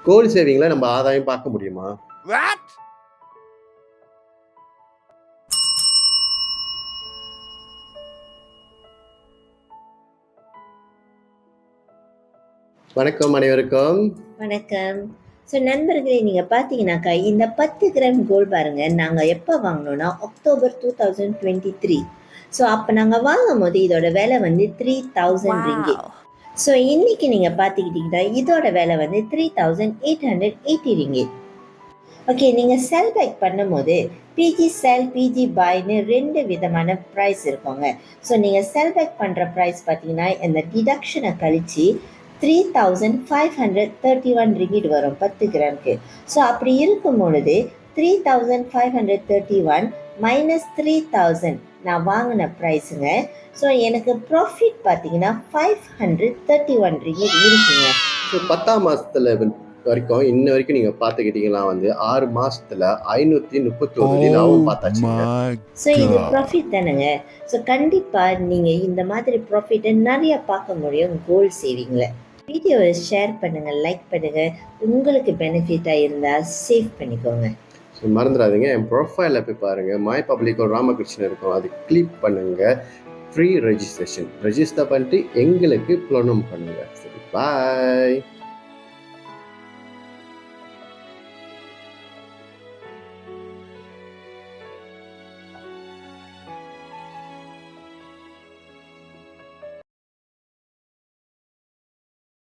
Gold சேவிங்ல நம்ம ஆதாயம் பார்க்க முடியுமா? What? வணக்கம் அனைவருக்கும். வணக்கம். நண்பர்களே, நீங்க பார்த்தீங்கன்னாக்கா, இந்த 10 கிராம் கோல்ட் பாருங்க, நாங்க எப்ப வாங்குனோம்னா, அக்டோபர் 2023. அப்ப நாங்க வாங்கும்போது இதோட விலை வந்து 3000 ரிங்கிட். இன்னைக்கு நீங்க பார்த்துக்கிட்டீங்கன்னா, இதோட விலை வந்து 3880 ரிங்கிட். ஓகே, நீங்க செல் பேக் பண்ணும்போது பிஜி செல், பிஜி பைன்னு 2 விதமான ப்ரைஸ் இருக்குங்க. நீங்க செல் பேக் பண்ற ப்ரைஸ் பார்த்தீங்கன்னா, இந்த டிடக்ஷனை கழிச்சு 3531 ரிங்கிட் வரும் 10 கிராமுக்கு. அப்படி இருக்கும் பொழுது 3531 மைனஸ் 3000 நான் வாங்கின ப்ரைஸுங்க. எனக்கு ப்ராஃபிட் பார்த்தீங்கன்னா 531 ரிங்கிட் இருக்குங்க. 10ஆம் மாசத்துல வரைக்கும் இன்ன வரைக்கும் நீங்க பார்த்துக்கிட்டீங்கன்னா வந்து 6 மாசத்துல 531 லாபம் பார்த்தாச்சுங்க. இது ப்ராஃபிட் தானுங்க. கண்டிப்பா நீங்க இந்த மாதிரி ப்ராஃபிட்டை நிறைய பார்க்க முடியும் கோல்ட் சேவிங்ல. வீடியோவை ஷேர் பண்ணுங்க, லைக் பண்ணுங்க. உங்களுக்கு பெனிஃபிட்டா இருந்தா சேவ் பண்ணிக்கோங்க. மறந்துடாதீங்க, என் ப்ரொஃபைல போய் பாருங்க, மை பப்ளிக் ராமகிருஷ்ணன் இருக்கும், அது கிளிக் பண்ணுங்க. ஃப்ரீ ரெஜிஸ்ட்ரேஷன் ரெஜிஸ்டர் பண்ணிட்டு எங்களுக்கு ப்ளோனம் பண்ணுங்க. சரி, பாய்.